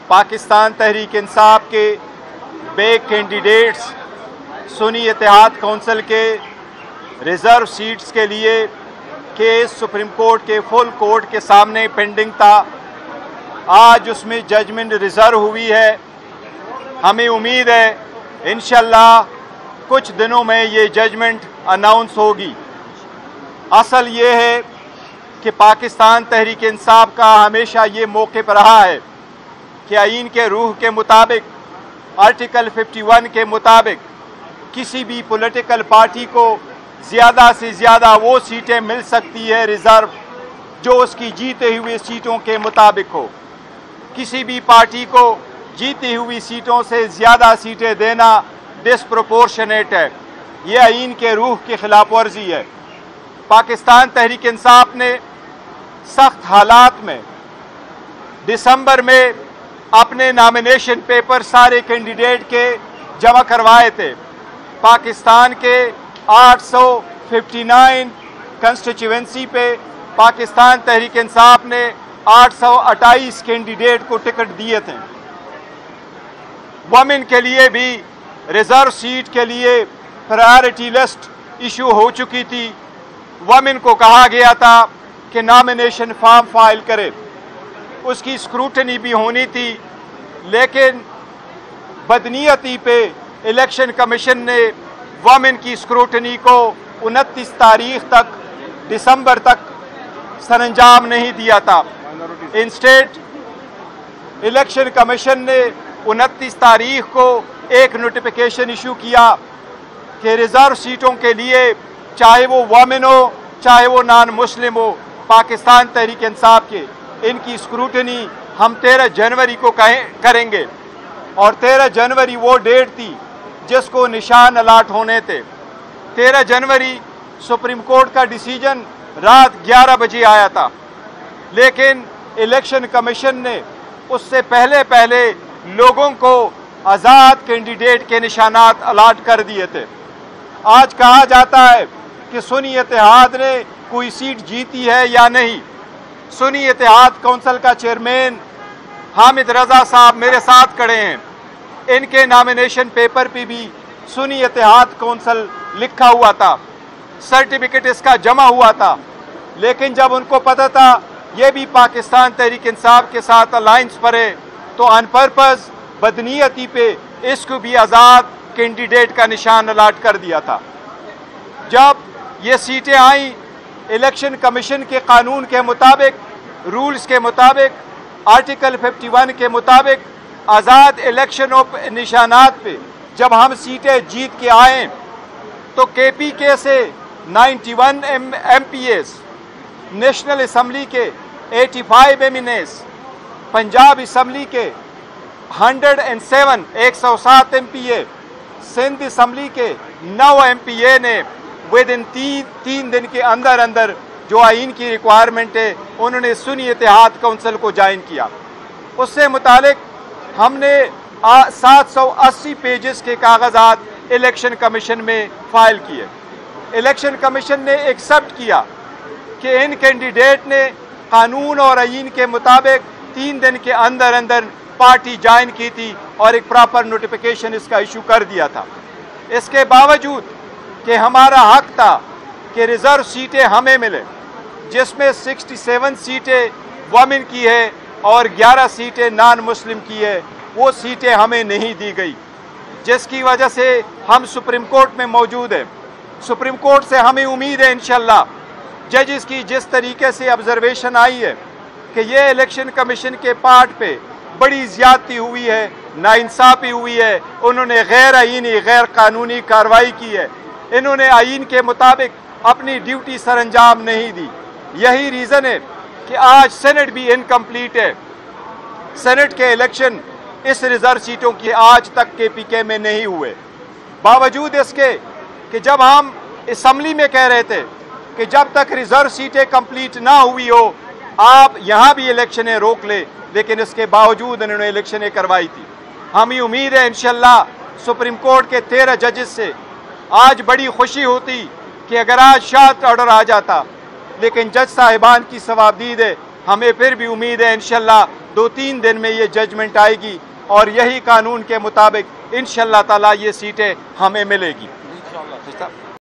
पाकिस्तान तहरीक इंसाफ के बे कैंडिडेट्स सुन्नी इत्तेहाद कौंसिल के reserve seats के लिए केस सुप्रीम कोर्ट के फुल कोर्ट के सामने पेंडिंग था। आज उसमें जजमेंट रिज़र्व हुई है। हमें उम्मीद है इंशाल्लाह कुछ दिनों में ये जजमेंट अनाउंस होगी। असल ये है कि पाकिस्तान तहरीक इंसाफ का हमेशा ये मौक़िफ़ रहा है कि आईन के रूह के मुताबिक, आर्टिकल 51 के मुताबिक किसी भी पॉलिटिकल पार्टी को ज़्यादा से ज़्यादा वो सीटें मिल सकती है रिज़र्व जो उसकी जीते हुए सीटों के मुताबिक हो। किसी भी पार्टी को जीती हुई सीटों से ज़्यादा सीटें देना डिस्प्रोपोर्शनेट है। ये आईन के रूह की खिलाफ वर्जी है। पाकिस्तान तहरीक इंसाफ ने सख्त हालात में दिसंबर में अपने नॉमिनेशन पेपर सारे कैंडिडेट के जमा करवाए थे। पाकिस्तान के 859 कंस्टिट्यूएंसी पे पाकिस्तान तहरीक इंसाफ ने 828 कैंडिडेट को टिकट दिए थे। वमेन के लिए भी रिजर्व सीट के लिए प्रायोरिटी लिस्ट इशू हो चुकी थी। वमेन को कहा गया था कि नॉमिनेशन फॉर्म फाइल करे, उसकी स्क्रूटनी भी होनी थी, लेकिन बदनीयती पे इलेक्शन कमीशन ने वमेन की स्क्रूटनी को 29 तारीख तक, दिसंबर तक सरंजाम नहीं दिया था। इंस्टेड इलेक्शन कमीशन ने 29 तारीख को एक नोटिफिकेशन इशू किया कि रिजर्व सीटों के लिए चाहे वो वमेन हो चाहे वो नॉन मुस्लिम हो, पाकिस्तान तहरीक इंसाफ के इनकी स्क्रूटनी हम 13 जनवरी को करेंगे। और 13 जनवरी वो डेट थी जिसको निशान अलाट होने थे। 13 जनवरी सुप्रीम कोर्ट का डिसीजन रात 11 बजे आया था, लेकिन इलेक्शन कमीशन ने उससे पहले लोगों को आज़ाद कैंडिडेट के निशानात अलाट कर दिए थे। आज कहा जाता है कि सुन्नी इत्तेहाद ने कोई सीट जीती है या नहीं। सुन्नी इत्तेहाद कौंसिल का चेयरमैन हामिद रजा साहब मेरे साथ खड़े हैं। इनके नॉमिनेशन पेपर पे भी सुन्नी इत्तेहाद कौंसिल लिखा हुआ था, सर्टिफिकेट इसका जमा हुआ था, लेकिन जब उनको पता था ये भी पाकिस्तान तहरीक इंसाफ के साथ अलायंस पर है तो अन पर्पस बदनीयती पे इसको भी आज़ाद कैंडिडेट का निशान अलाट कर दिया था। जब ये सीटें आई, इलेक्शन कमीशन के कानून के मुताबिक, रूल्स के मुताबिक, आर्टिकल 51 के मुताबिक आज़ाद इलेक्शन ऑफ निशानात पे जब हम सीटें जीत के आए तो KPK से 91 MPs, नेशनल असम्बली के 85 MNs, पंजाब असम्बली के 107 MPA, सिंध असम्बली के 9 MPA ने विद इन 3 दिन के अंदर जो आइन की रिक्वायरमेंट है उन्होंने सुन्नी इत्तेहाद कौंसिल को ज्वाइन किया। उससे मुतालिक हमने 780 पेजेस के कागजात इलेक्शन कमीशन में फाइल किए। इलेक्शन कमीशन ने एक्सेप्ट किया कि इन कैंडिडेट ने कानून और आइन के मुताबिक 3 दिन के अंदर पार्टी ज्वाइन की थी और एक प्रॉपर नोटिफिकेशन इसका इशू कर दिया था। इसके बावजूद कि हमारा हक था कि रिज़र्व सीटें हमें मिले, जिसमें 67 सीटें वमेन की है और 11 सीटें नॉन मुस्लिम की है, वो सीटें हमें नहीं दी गई, जिसकी वजह से हम सुप्रीम कोर्ट में मौजूद हैं। सुप्रीम कोर्ट से हमें उम्मीद है इंशाल्लाह जजेस की जिस तरीके से ऑब्जर्वेशन आई है कि ये इलेक्शन कमीशन के पार्ट पे बड़ी ज़्यादती हुई है, नाइंसाफ़ी हुई है, उन्होंने गैर आईनी गैर कानूनी कार्रवाई की है, इन्होंने आइन के मुताबिक अपनी ड्यूटी सरअंजाम नहीं दी। यही रीज़न है कि आज सेनेट भी इनकम्प्लीट है। सेनेट के इलेक्शन इस रिजर्व सीटों की आज तक KPK में नहीं हुए, बावजूद इसके कि जब हम असम्बली में कह रहे थे कि जब तक रिजर्व सीटें कंप्लीट ना हुई हो आप यहाँ भी इलेक्शनें रोक ले, लेकिन इसके बावजूद इन्होंने इलेक्शनें करवाई थी। हमें उम्मीद है इंशाल्लाह सुप्रीम कोर्ट के 13 जजेस से आज बड़ी खुशी होती कि अगर आज शार्ट ऑर्डर आ जाता, लेकिन जज साहिबान की सवाबदीद है हमें फिर भी उम्मीद है इंशाल्लाह 2-3 दिन में ये जजमेंट आएगी और यही कानून के मुताबिक इंशाल्लाह ताला ये सीटें हमें मिलेगी।